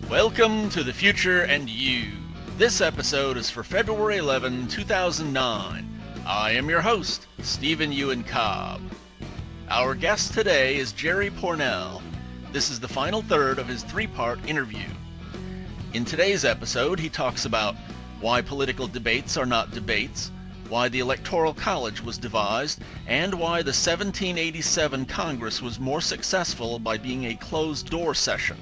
Welcome to the Future and You. This episode is for February 11, 2009. I am your host, Euin Cobb. Our guest today is Jerry Pournelle. This is the final third of his three-part interview. In today's episode, he talks about why political debates are not debates, why the Electoral College was devised, and why the 1787 Congress was more successful by being a closed-door session.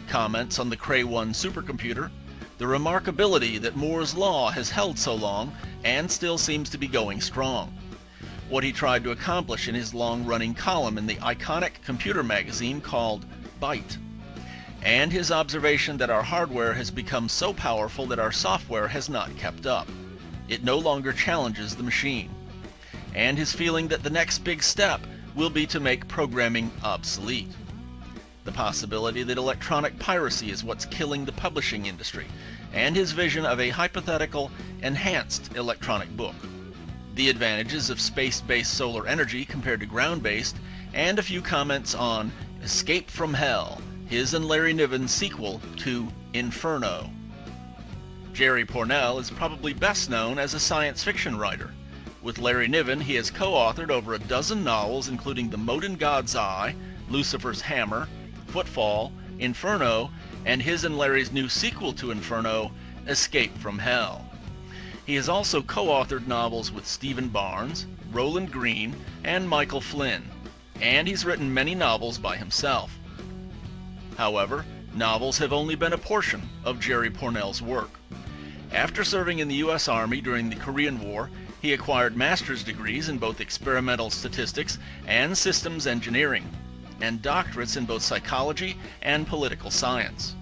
Comments on the Cray 1 supercomputer, the remarkability that Moore's Law has held so long and still seems to be going strong, what he tried to accomplish in his long-running column in the iconic computer magazine called Byte, and his observation that our hardware has become so powerful that our software has not kept up. It no longer challenges the machine, and his feeling that the next big step will be to make programming obsolete. The possibility that electronic piracy is what's killing the publishing industry, and his vision of a hypothetical, enhanced electronic book. The advantages of space-based solar energy compared to ground-based, and a few comments on Escape from Hell, his and Larry Niven's sequel to Inferno. Jerry Pournelle is probably best known as a science fiction writer. With Larry Niven, he has co-authored over a dozen novels including The Mote in God's Eye, Lucifer's Hammer, Footfall, Inferno, and his and Larry's new sequel to Inferno, Escape from Hell. He has also co-authored novels with Stephen Barnes, Roland Green, and Michael Flynn, and he's written many novels by himself. However, novels have only been a portion of Jerry Pournelle's work. After serving in the U.S. Army during the Korean War, he acquired master's degrees in both experimental statistics and systems engineering, and doctorates in both psychology and political science.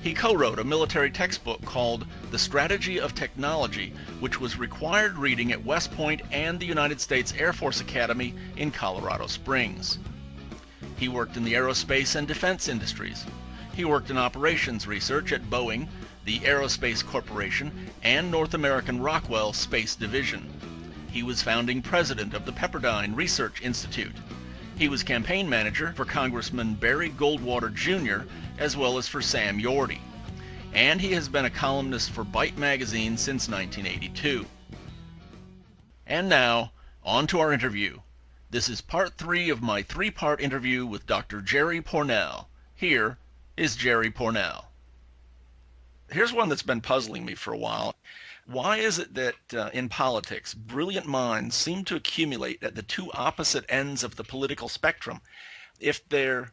He co-wrote a military textbook called The Strategy of Technology, which was required reading at West Point and the United States Air Force Academy in Colorado Springs. He worked in the aerospace and defense industries. He worked in operations research at Boeing, the Aerospace Corporation, and North American Rockwell Space Division. He was founding president of the Pepperdine Research Institute. He was campaign manager for Congressman Barry Goldwater Jr., as well as for Sam Yorty. And he has been a columnist for Byte magazine since 1982. And now, on to our interview. This is part 3 of my 3-part interview with Dr. Jerry Pournelle. Here is Jerry Pournelle. Here's one that's been puzzling me for a while. Why is it that in politics, brilliant minds seem to accumulate at the two opposite ends of the political spectrum? If they're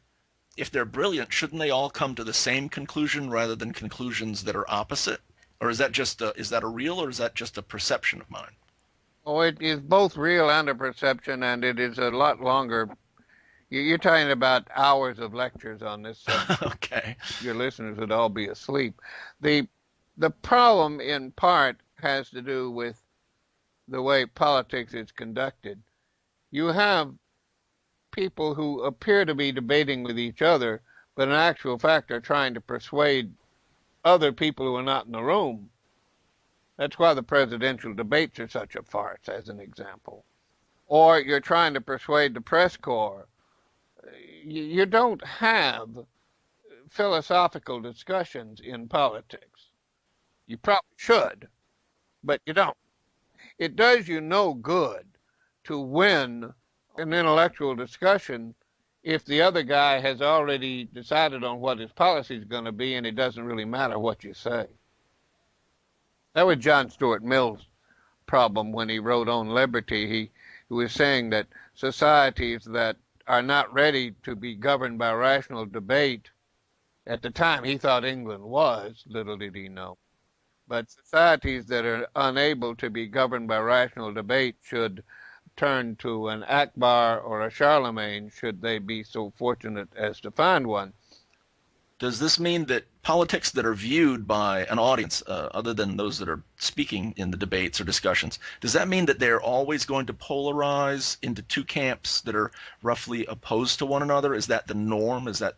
brilliant, shouldn't they all come to the same conclusion rather than conclusions that are opposite? Or is that a real, or is that just a perception of mine? Oh, it is both real and a perception, and it is a lot longer. You're talking about hours of lectures on this subject. Okay. Your listeners would all be asleep. The problem, in part, has to do with the way politics is conducted. You have people who appear to be debating with each other, but in actual fact are trying to persuade other people who are not in the room. That's why the presidential debates are such a farce, as an example. Or you're trying to persuade the press corps. You don't have philosophical discussions in politics. You probably should, but you don't. It does you no good to win an intellectual discussion if the other guy has already decided on what his policy is going to be and it doesn't really matter what you say. That was John Stuart Mill's problem when he wrote On Liberty. He was saying that societies that are not ready to be governed by rational debate, at the time he thought England was, little did he know, but societies that are unable to be governed by rational debate should turn to an Akbar or a Charlemagne, should they be so fortunate as to find one. Does this mean that politics that are viewed by an audience, other than those that are speaking in the debates or discussions, does that mean that they're always going to polarize into two camps that are roughly opposed to one another? Is that the norm? Is that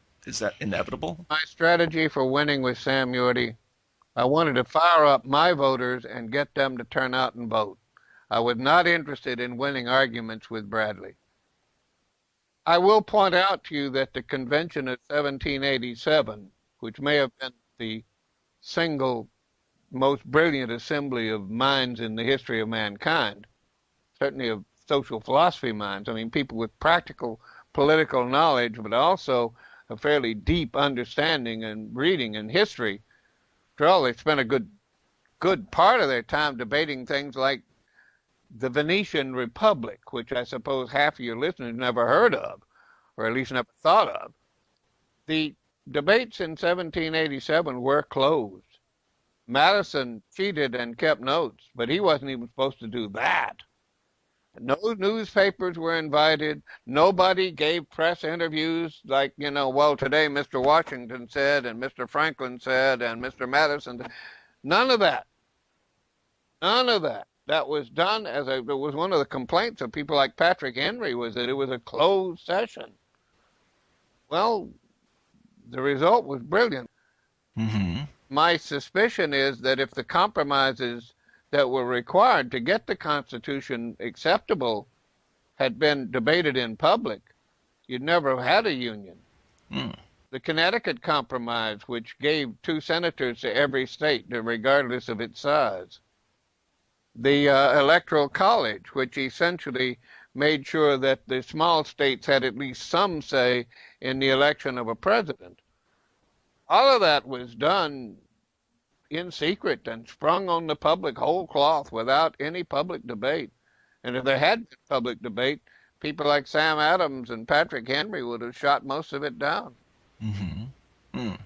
inevitable? My strategy for winning with Sam Yorty, I wanted to fire up my voters and get them to turn out and vote. I was not interested in winning arguments with Bradley. I will point out to you that the convention of 1787 which may have been the single most brilliant assembly of minds in the history of mankind, certainly of social philosophy minds. I mean, people with practical political knowledge, but also a fairly deep understanding and reading and history. After all, they spent a good part of their time debating things like the Venetian Republic, which I suppose half of your listeners never heard of, or at least never thought of. The debates in 1787 were closed. Madison cheated and kept notes, but he wasn't even supposed to do that. No newspapers were invited. Nobody gave press interviews like, well, today Mr. Washington said, and Mr. Franklin said, and Mr. Madison. None of that. None of that. That was done it was one of the complaints of people like Patrick Henry was that it was a closed session. Well, the result was brilliant. Mm-hmm. My suspicion is that if the compromises that were required to get the Constitution acceptable had been debated in public, you'd never have had a union. Mm. The Connecticut Compromise, which gave 2 senators to every state, regardless of its size. The Electoral College, which essentially made sure that the small states had at least some say in the election of a president. All of that was done in secret and sprung on the public whole cloth without any public debate. And if there had been public debate, people like Sam Adams and Patrick Henry would have shot most of it down. Mm-hmm. Mm.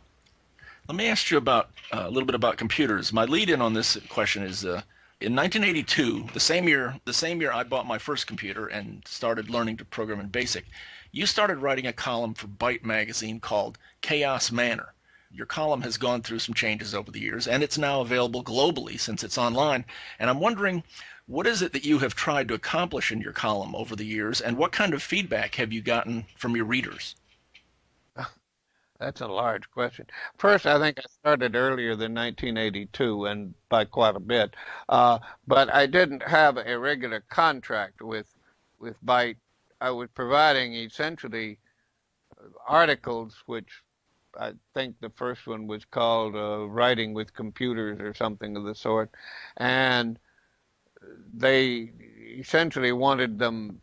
Let me ask you about a little bit about computers. My lead-in on this question is in 1982, the same year I bought my first computer and started learning to program in BASIC, you started writing a column for Byte magazine called Chaos Manor. Your column has gone through some changes over the years, and it's now available globally since it's online. And I'm wondering, what is it that you have tried to accomplish in your column over the years, and what kind of feedback have you gotten from your readers? That's a large question. First, I think I started earlier than 1982, and by quite a bit. But I didn't have a regular contract with Byte. I was providing essentially articles, which I think the first one was called Writing with Computers or something of the sort. And they essentially wanted them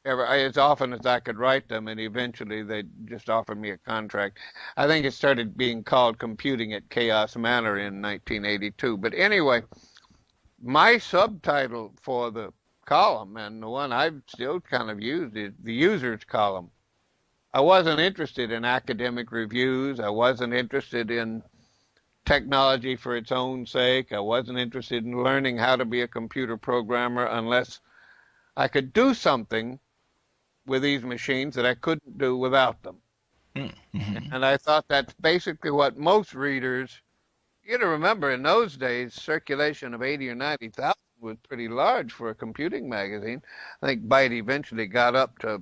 as often as I could write them, and eventually they just offered me a contract. I think it started being called Computing at Chaos Manor in 1982. But anyway, my subtitle for the column, and the one I've still kind of used, is the user's column. I wasn't interested in academic reviews. I wasn't interested in technology for its own sake. I wasn't interested in learning how to be a computer programmer unless I could do something with these machines that I couldn't do without them. Mm-hmm. And I thought that's basically what most readers, remember in those days, circulation of 80 or 90,000 was pretty large for a computing magazine. I think Byte eventually got up to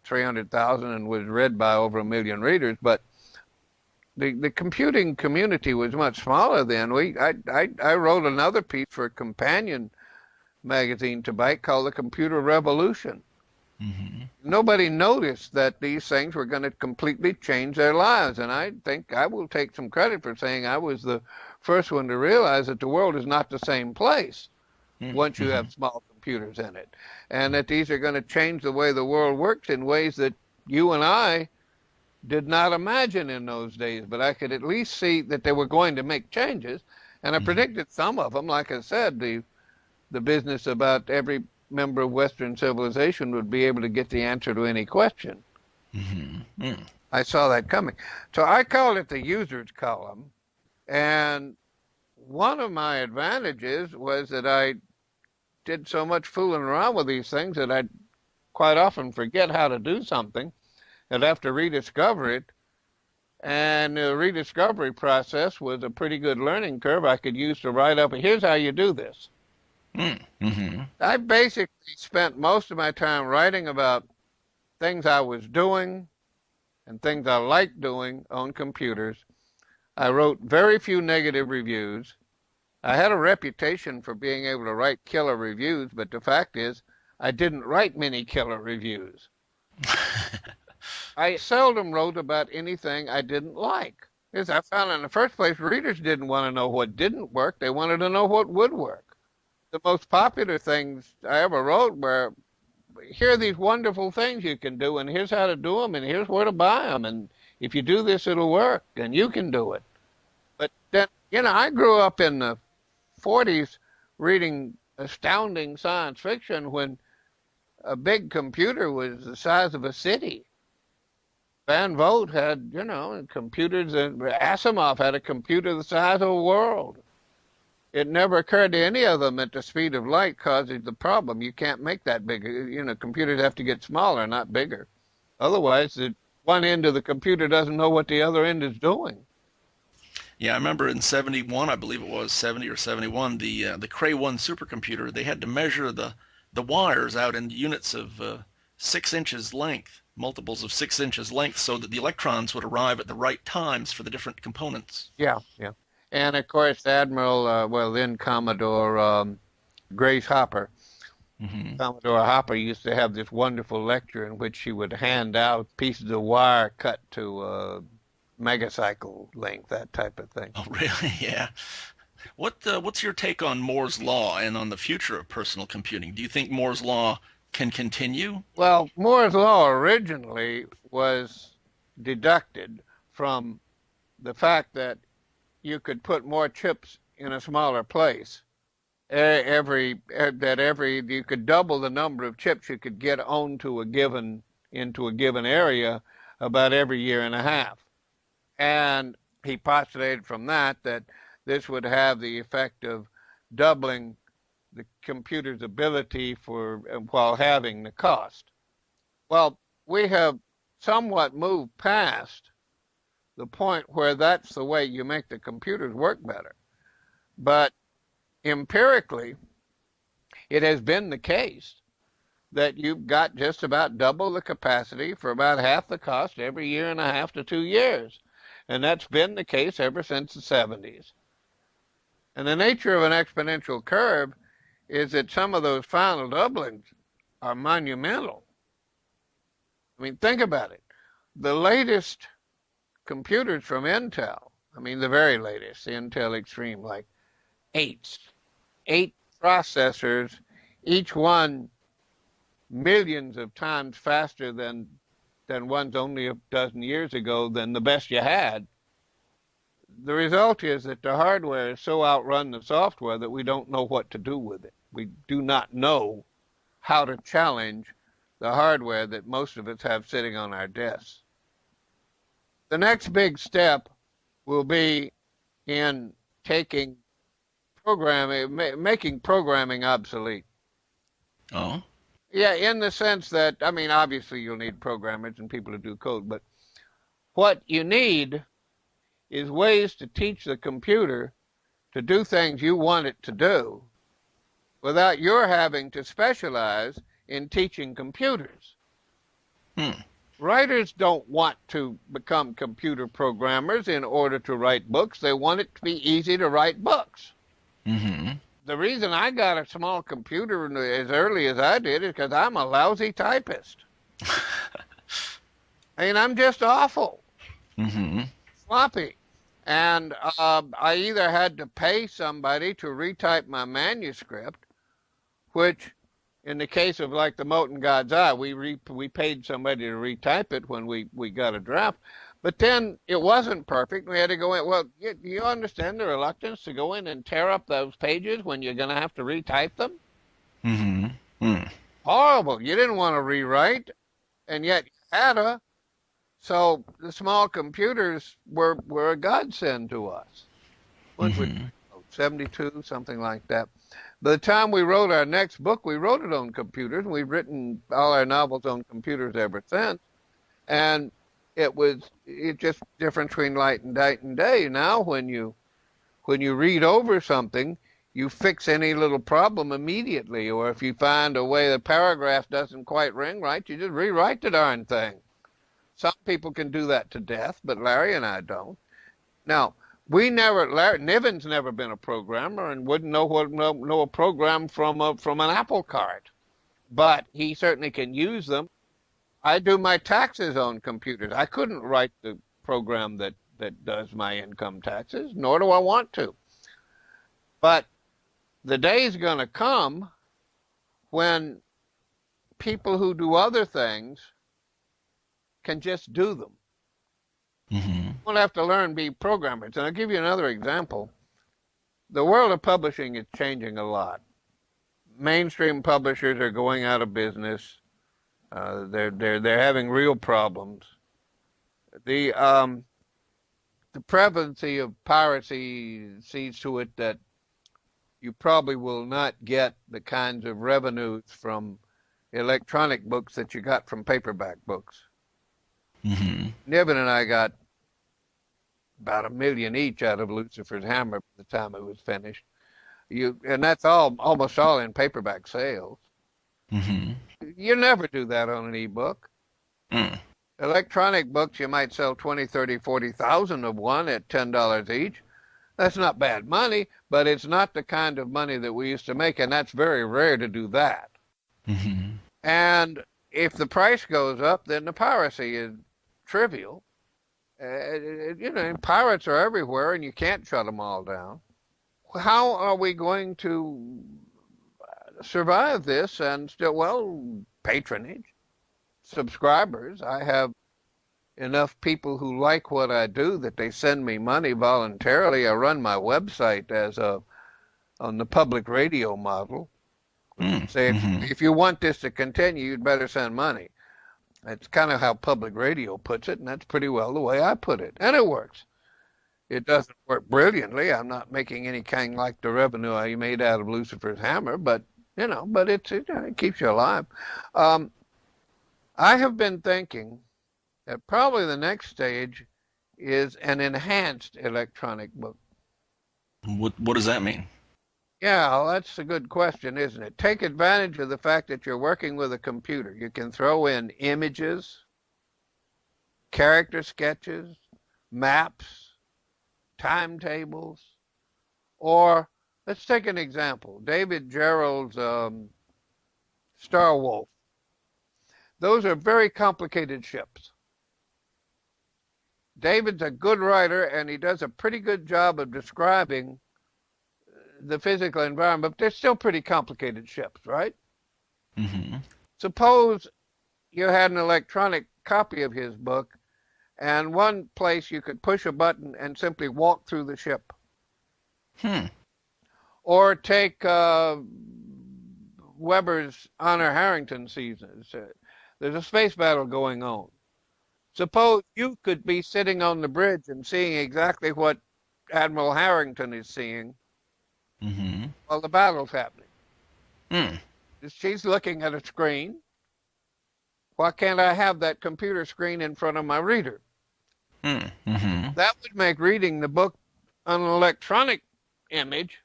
300,000 and was read by over 1 million readers, but the computing community was much smaller then. I wrote another piece for a companion magazine to Byte called The Computer Revolution. Mm-hmm. Nobody noticed that these things were going to completely change their lives, and I think I will take some credit for saying I was the first one to realize that the world is not the same place once you have small computers in it, and that these are going to change the way the world works in ways that you and I did not imagine in those days, but I could at least see that they were going to make changes, and I predicted some of them. Like I said, the business about every member of Western civilization would be able to get the answer to any question. Mm-hmm. I saw that coming. So I called it the user's column, and one of my advantages was that I did so much fooling around with these things that I'd quite often forget how to do something. I'd have to rediscover it. And the rediscovery process was a pretty good learning curve I could use to write up, here's how you do this. Mm-hmm. I basically spent most of my time writing about things I was doing and things I liked doing on computers. I wrote very few negative reviews. I had a reputation for being able to write killer reviews, but the fact is I didn't write many killer reviews. I seldom wrote about anything I didn't like. As I found in the first place, readers didn't want to know what didn't work. They wanted to know what would work. The most popular things I ever wrote were, here are these wonderful things you can do, and here's how to do them, and here's where to buy them, and if you do this, it'll work, and you can do it. But then, I grew up in the 40s reading astounding science fiction when a big computer was the size of a city. Van Vogt had, computers, and Asimov had a computer the size of a world. It never occurred to any of them that the speed of light causes the problem. You can't make that big. Computers have to get smaller, not bigger. Otherwise, the one end of the computer doesn't know what the other end is doing. Yeah, I remember in 71, I believe it was 70 or 71, the Cray 1 supercomputer, they had to measure the wires out in units of 6 inches length, multiples of 6 inches length, so that the electrons would arrive at the right times for the different components. Yeah. And of course, Admiral, then Commodore Grace Hopper. Mm-hmm. Commodore Hopper used to have this wonderful lecture in which she would hand out pieces of wire cut to megacycle length, that type of thing. Oh, really? Yeah. What's your take on Moore's law and on the future of personal computing? Do you think Moore's law can continue? Well, Moore's law originally was deduced from the fact that you could put more chips in a smaller place. You could double the number of chips you could get into a given area about every year and a half. And he postulated from that this would have the effect of doubling the computer's ability while having the cost. Well, we have somewhat moved past the point where that's the way you make the computers work better. But empirically, it has been the case that you've got just about double the capacity for about half the cost every year and a half to 2 years. And that's been the case ever since the 70s. And the nature of an exponential curve is that some of those final doublings are monumental. I mean, think about it. The latest computers from Intel, the very latest, the Intel Extreme, like 8 processors, each one millions of times faster than ones only a dozen years ago than the best you had. The result is that the hardware has so outrun the software that we don't know what to do with it. We do not know how to challenge the hardware that most of us have sitting on our desks. The next big step will be in making programming obsolete. Oh? Yeah, in the sense that, obviously you'll need programmers and people to do code, but what you need is ways to teach the computer to do things you want it to do without your having to specialize in teaching computers. Writers don't want to become computer programmers in order to write books. They want it to be easy to write books. Mm-hmm. The reason I got a small computer as early as I did is because I'm a lousy typist. I'm just awful. Mm-hmm. Sloppy. And I either had to pay somebody to retype my manuscript, which in the case of like the Molten God's Eye, we paid somebody to retype it when we got a draft. But then it wasn't perfect. We had to go in. Well, you understand the reluctance to go in and tear up those pages when you're going to have to retype them? Mm-hmm. Mm. Horrible. You didn't want to rewrite, and yet you had to. So the small computers were a godsend to us. What was 72, something like that. By the time we wrote our next book, we wrote it on computers. We've written all our novels on computers ever since. And it's just difference between light and day. Now when you read over something, you fix any little problem immediately. Or if you find a way the paragraph doesn't quite ring right, you just rewrite the darn thing. Some people can do that to death, but Larry and I don't. Now, Larry Niven's never been a programmer and wouldn't know a program from an apple cart, but he certainly can use them. I do my taxes on computers. I couldn't write the program that does my income taxes, nor do I want to. But the day's going to come when people who do other things can just do them. Mm-hmm. Won't have to learn to be programmers. And I'll give you another example. The world of publishing is changing a lot. Mainstream publishers are going out of business. They're having real problems. The prevalence of piracy sees to it that you probably will not get the kinds of revenues from electronic books that you got from paperback books. Mm-hmm. Niven and I got about $1 million each out of Lucifer's Hammer by the time it was finished. And that's almost all in paperback sales. Mm-hmm. You never do that on an ebook. Mm. Electronic books, you might sell 20, 30, 40,000 of one at $10 each. That's not bad money, but it's not the kind of money that we used to make, and that's very rare to do that. Mm-hmm. And if the price goes up, then the piracy is trivial. Pirates are everywhere, and you can't shut them all down. How are we going to survive this and still, well, patronage, subscribers? I have enough people who like what I do that they send me money voluntarily. I run my website on the public radio model. Say, if you want this to continue, you'd better send money. That's kind of how public radio puts it, and that's pretty well the way I put it. And it works. It doesn't work brilliantly. I'm not making any kind like the revenue I made out of Lucifer's Hammer, but it keeps you alive. I have been thinking that probably the next stage is an enhanced electronic book. What does that mean? Yeah, well, that's a good question, isn't it? Take advantage of the fact that you're working with a computer. You can throw in images, character sketches, maps, timetables, or let's take an example. David Gerrold's Star Wolf. Those are very complicated ships. David's a good writer, and he does a pretty good job of describing the physical environment, but they're still pretty complicated ships, right? Mm-hmm. Suppose you had an electronic copy of his book, and one place you could push a button and simply walk through the ship. Or take Weber's Honor Harrington season. There's a space battle going on. Suppose you could be sitting on the bridge and seeing exactly what Admiral Harrington is seeing while the battle's happening. She's looking at a screen. Why can't I have that computer screen in front of my reader? That would make reading the book on an electronic image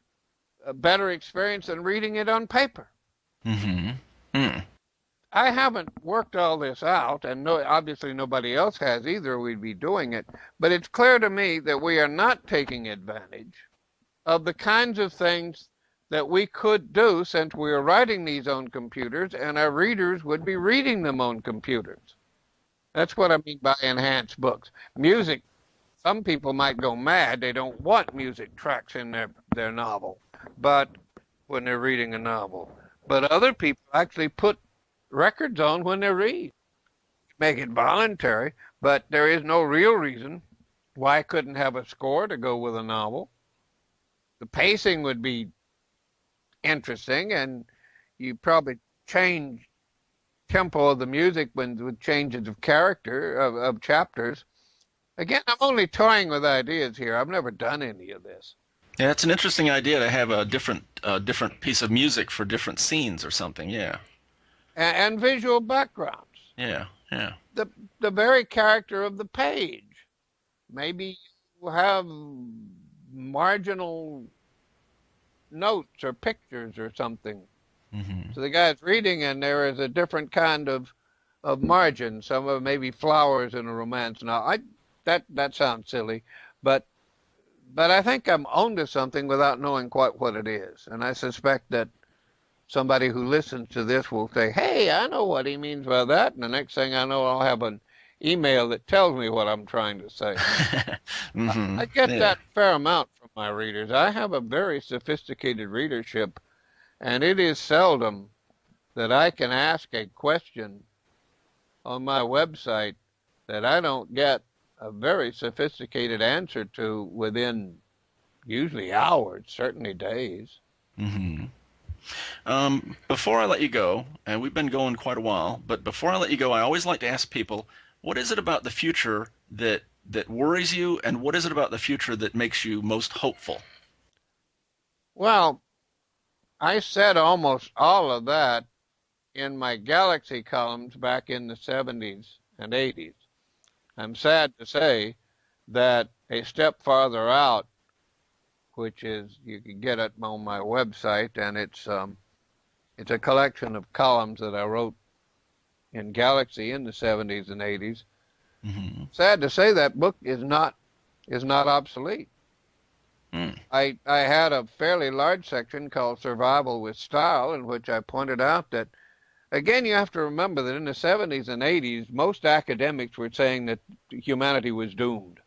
a better experience than reading it on paper. I haven't worked all this out, and obviously nobody else has either. We'd be doing it. But it's clear to me that we are not taking advantage of the kinds of things that we could do since we are writing these on computers, and our readers would be reading them on computers. That's what I mean by enhanced books. Music, some people might go mad. They don't want music tracks in their novel, but when they're reading a novel. But other people actually put records on when they read. Make it voluntary, but there is no real reason why I couldn't have a score to go with a novel. The pacing would be interesting, and you probably change tempo of the music with changes of character, of chapters. Again, I'm only toying with ideas here. I've never done any of this. Yeah, it's an interesting idea to have a different piece of music for different scenes or something. Yeah. And visual backgrounds. Yeah. The very character of the page. Maybe you have marginal notes or pictures or something. So the guy's reading, and there is a different kind of margin. Some of maybe flowers in a romance. Now, that sounds silly, but I think I'm onto something without knowing quite what it is. And I suspect that somebody who listens to this will say, hey, I know what he means by that. And the next thing I know, I'll have an email that tells me what I'm trying to say. I get Yeah. that fair amount from my readers. I have a very sophisticated readership, and it is seldom that I can ask a question on my website that I don't get a very sophisticated answer to within usually hours, certainly days. hmm Before I let you go, and we've been going quite a while, but before I let you go, I always like to ask people, what is it about the future that worries you, and what is it about the future that makes you most hopeful? Well, I said almost all of that in my Galaxy columns back in the 70s and 80s. I'm sad to say that a step farther out, which is you can get it on my website, and it's a collection of columns that I wrote in Galaxy in the 70s and 80s. hmm Sad to say that book is not obsolete. Mm. I had a fairly large section called Survival with Style, in which I pointed out that, again, you have to remember that in the 70s and 80s, most academics were saying that humanity was doomed.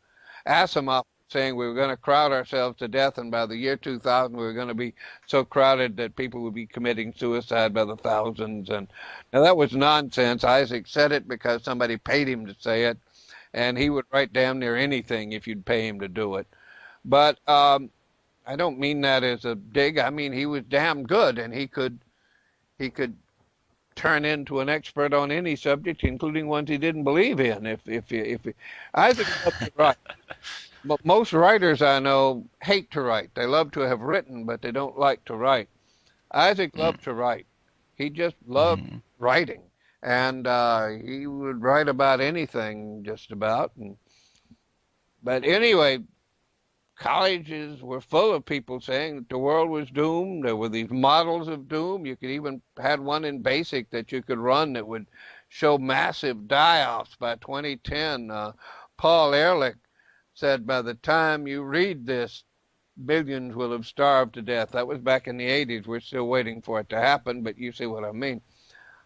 Asimov was saying we were going to crowd ourselves to death, and by the year 2000, we were going to be so crowded that people would be committing suicide by the thousands. And now that was nonsense. Isaac said it because somebody paid him to say it, and he would write damn near anything if you'd pay him to do it. But I don't mean that as a dig. I mean he was damn good, and he could turn into an expert on any subject, including ones he didn't believe in. Isaac loved to write, but most writers I know hate to write. They love to have written, but they don't like to write. Isaac Mm. loved to write. He just loved hmm writing, and he would write about anything, just about. But anyway, colleges were full of people saying that the world was doomed. There were these models of doom. You could even had one in BASIC that you could run that would show massive die-offs by 2010. Paul Ehrlich said by the time you read this, billions will have starved to death. That was back in the 80s. We're still waiting for it to happen, but you see what I mean.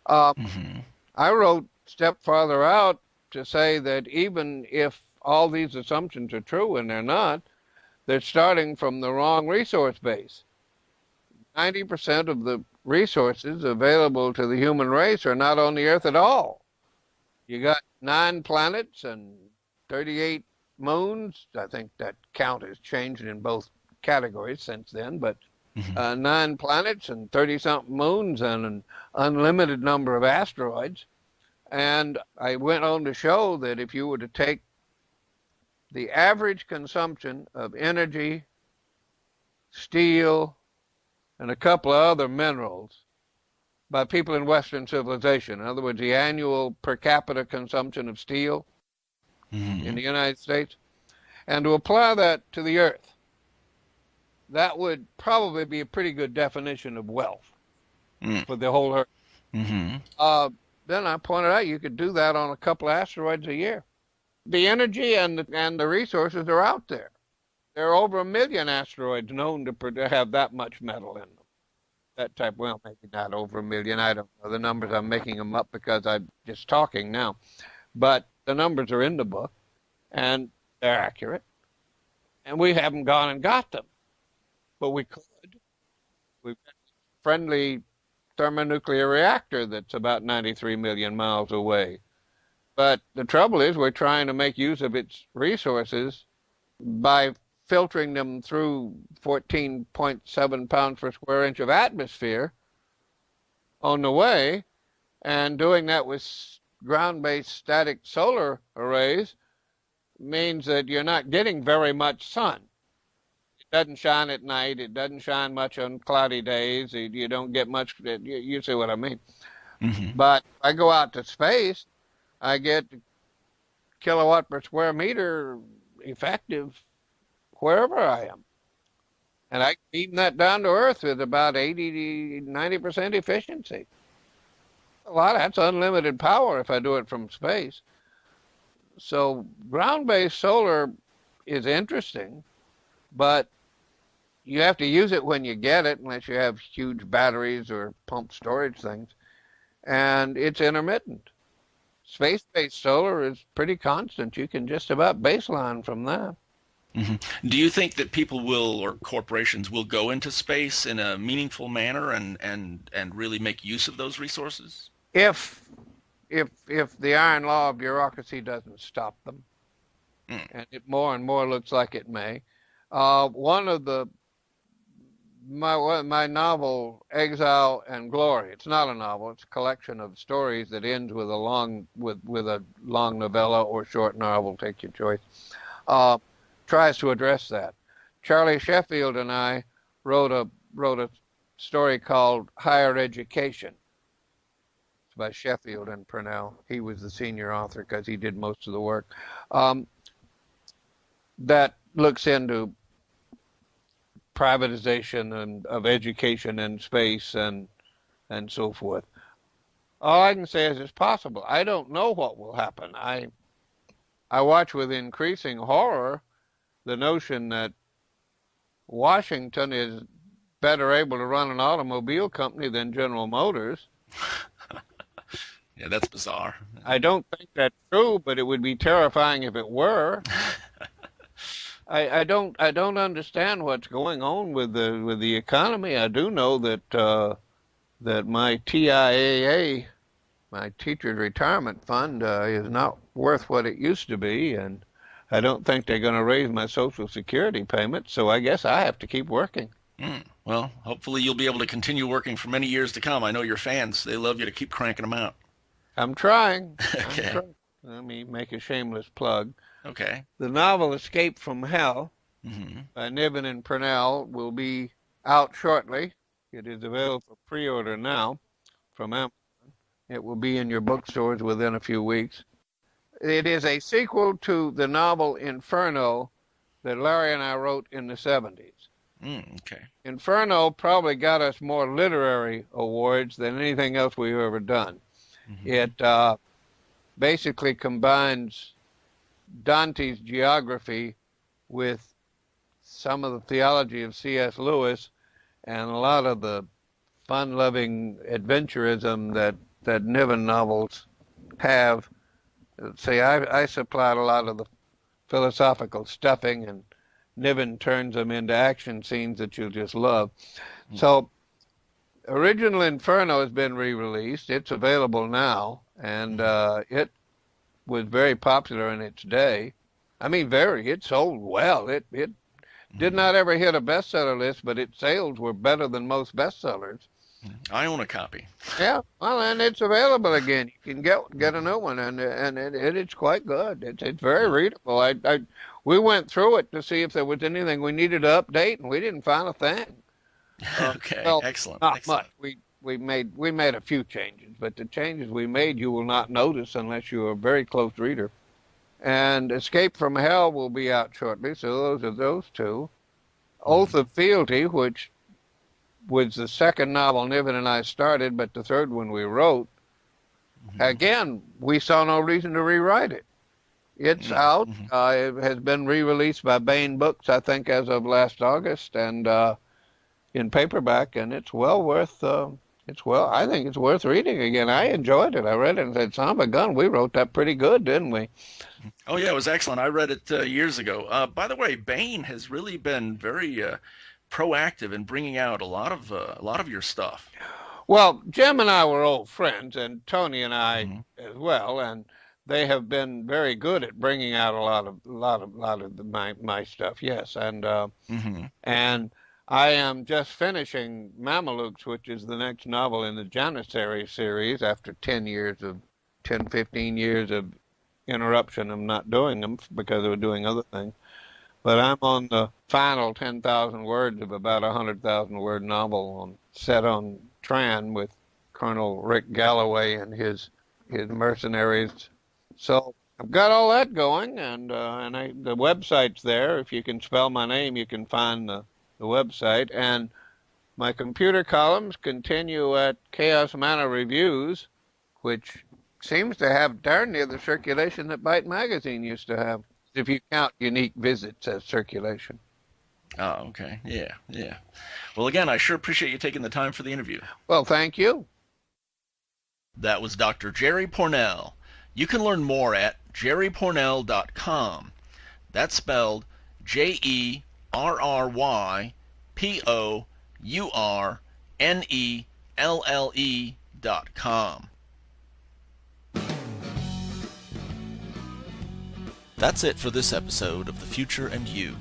Uh, hmm I wrote Step Farther Out to say that even if all these assumptions are true, and they're not, they're starting from the wrong resource base. 90% of the resources available to the human race are not on the Earth at all. You got 9 planets and 38 moons. I think that count has changed in both categories since then, but hmm 9 planets and 30-something moons and an unlimited number of asteroids. And I went on to show that if you were to take the average consumption of energy, steel, and a couple of other minerals by people in Western civilization, in other words, the annual per capita consumption of steel in hmm the United States, and to apply that to the Earth, that would probably be a pretty good definition of wealth Mm. for the whole Earth. hmm Uh, then I pointed out you could do that on a couple of asteroids a year. The energy and the resources are out there. There are over 1 million asteroids known to have that much metal in them. That type, well, maybe not over 1 million. I don't know the numbers. I'm making them up because I'm just talking now. But the numbers are in the book, and they're accurate. And we haven't gone and got them, but we could. We've got a friendly thermonuclear reactor that's about 93 million miles away. But the trouble is we're trying to make use of its resources by filtering them through 14.7 pounds per square inch of atmosphere on the way, and doing that with ground-based static solar arrays means that you're not getting very much sun. It doesn't shine at night. It doesn't shine much on cloudy days. You don't get much. You see what I mean? hmm But if I go out to space, I get kilowatt per square meter effective wherever I am. And I beam that down to Earth with about 80 to 90% efficiency. A lot of that's unlimited power if I do it from space. So ground-based solar is interesting, but you have to use it when you get it, unless you have huge batteries or pump storage things, and it's intermittent. Space-based solar is pretty constant. You can just about baseline from that. Do you think that people will, or corporations will, go into space in a meaningful manner and really make use of those resources? If if the iron law of bureaucracy doesn't stop them, Mm. and it more and more looks like it may. One of my novel, Exile and Glory. It's not a novel. It's a collection of stories that ends with a long novella or short novel. Take your choice. Uh, Tries to address that. Charlie Sheffield and I wrote a story called Higher Education. It's by Sheffield and Pournelle. He was the senior author because he did most of the work. That looks into privatization of education in space and so forth. All I can say is it's possible. I don't know what will happen. I watch with increasing horror the notion that Washington is better able to run an automobile company than General Motors. Yeah, that's bizarre. I don't think that's true, but it would be terrifying if it were. I don't understand what's going on with the economy. I do know that my TIAA, my Teachers Retirement Fund, is not worth what it used to be, and I don't think they're going to raise my Social Security payment, so I guess I have to keep working. Well, hopefully you'll be able to continue working for many years to come. I know your fans, they love you to keep cranking them out. I'm trying. Okay. I'm trying. Let me make a shameless plug. Okay. The novel Escape from Hell Hmm. by Niven and Pournelle will be out shortly. It is available for pre-order now from Amazon. It will be in your bookstores within a few weeks. It is a sequel to the novel Inferno that Larry and I wrote in the 70s. Okay. Inferno probably got us more literary awards than anything else we've ever done. It basically combines Dante's geography with some of the theology of C.S. Lewis and a lot of the fun-loving adventurism that Niven novels have. See, I supplied a lot of the philosophical stuffing, and Niven turns them into action scenes that you'll just love. So, original Inferno has been re-released. It's available now, and it was very popular in its day. I mean, it sold well. It did not ever hit a bestseller list, but its sales were better than most bestsellers. I own a copy. Yeah, well, and it's available again. You can get a new one, and it's quite good. It's very readable. We went through it to see if there was anything we needed to update, and we didn't find a thing. Okay, Well, excellent. not Excellent. much. We made a few changes, but the changes we made you will not notice unless you're a very close reader. And Escape from Hell will be out shortly, so those are those two. Oath of Fealty, which was the second novel Niven and I started, but the third one we wrote. Again, we saw no reason to rewrite it. It's out. It has been re-released by Baen Books, I think, as of last August, and in paperback, and it's well worth. I think it's worth reading again. I enjoyed it. I read it and said, "Son of a gun, we wrote that pretty good, didn't we?" Oh yeah, it was excellent. I read it years ago. By the way, Baen has really been very proactive in bringing out a lot of your stuff. Well, Jim and I were old friends, and Tony and I as well, and they have been very good at bringing out a lot of my stuff. Yes, and I am just finishing Mamelukes, which is the next novel in the Janissary series after 15 years of interruption of not doing them because they were doing other things. But I'm on the final 10,000 words of about a 100,000 word novel set on Tran with Colonel Rick Galloway and his mercenaries. So I've got all that going, and the website's there. If you can spell my name, you can find the website. And my computer columns continue at Chaos Manor Reviews, which seems to have darn near the circulation that Byte magazine used to have, if you count unique visits as circulation. Oh, okay. Yeah, yeah. Well, again, I sure appreciate you taking the time for the interview. Well, thank you. That was Dr. Jerry Pournelle. You can learn more at jerrypournelle.com. That's spelled JerryPournelle.com. That's it for this episode of The Future and You.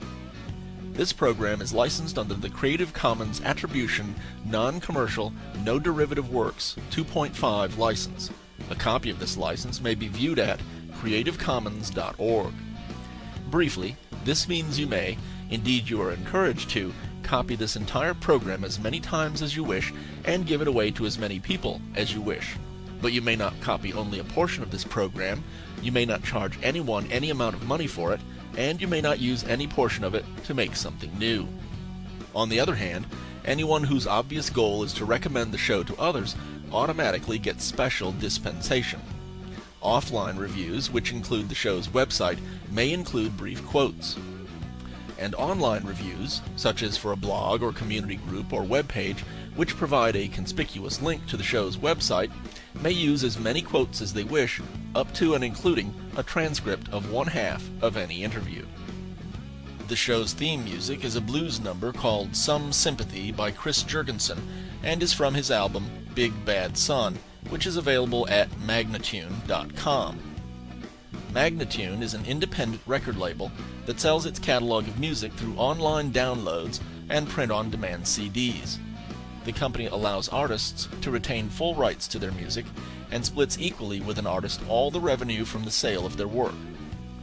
This program is licensed under the Creative Commons Attribution, Non-Commercial, No Derivative Works 2.5 license. A copy of this license may be viewed at creativecommons.org. Briefly, this means you may, indeed you are encouraged to, copy this entire program as many times as you wish and give it away to as many people as you wish. But you may not copy only a portion of this program, you may not charge anyone any amount of money for it, and you may not use any portion of it to make something new. On the other hand, anyone whose obvious goal is to recommend the show to others automatically gets special dispensation. Offline reviews, which include the show's website, may include brief quotes. And online reviews, such as for a blog or community group or web page, which provide a conspicuous link to the show's website, may use as many quotes as they wish, up to and including a transcript of 1/2 of any interview. The show's theme music is a blues number called Some Sympathy by Chris Jurgensen and is from his album Big Bad Son, which is available at magnatune.com. Magnatune is an independent record label that sells its catalog of music through online downloads and print-on-demand CDs. The company allows artists to retain full rights to their music and splits equally with an artist all the revenue from the sale of their work.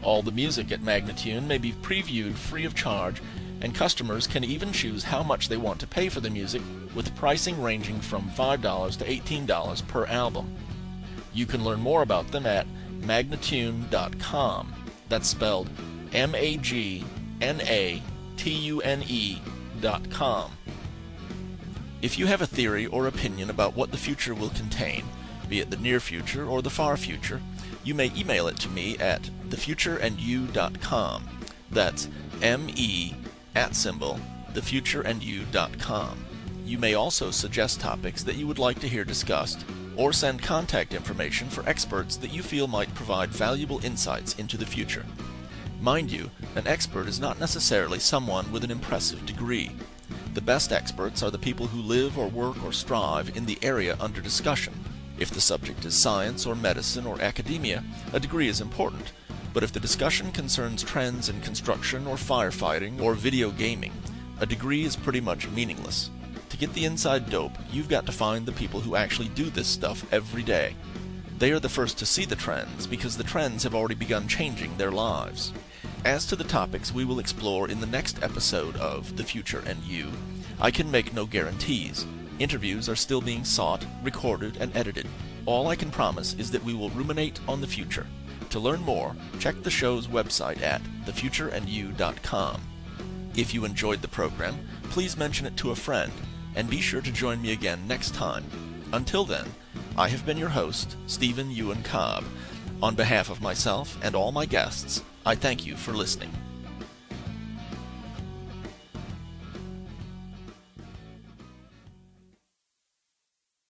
All the music at Magnatune may be previewed free of charge, and customers can even choose how much they want to pay for the music, with pricing ranging from $5 to $18 per album. You can learn more about them at magnatune.com. That's spelled magnatune.com. If you have a theory or opinion about what the future will contain, be it the near future or the far future, you may email it to me at thefutureandyou.com. That's me@thefutureandyou.com. You may also suggest topics that you would like to hear discussed, or send contact information for experts that you feel might provide valuable insights into the future. Mind you, an expert is not necessarily someone with an impressive degree. The best experts are the people who live or work or strive in the area under discussion. If the subject is science or medicine or academia, a degree is important, but if the discussion concerns trends in construction or firefighting or video gaming, a degree is pretty much meaningless. To get the inside dope, you've got to find the people who actually do this stuff every day. They are the first to see the trends because the trends have already begun changing their lives. As to the topics we will explore in the next episode of The Future and You, I can make no guarantees. Interviews are still being sought, recorded, and edited. All I can promise is that we will ruminate on the future. To learn more, check the show's website at thefutureandyou.com. If you enjoyed the program, please mention it to a friend, and be sure to join me again next time. Until then, I have been your host, Euin Cobb. On behalf of myself and all my guests, I thank you for listening.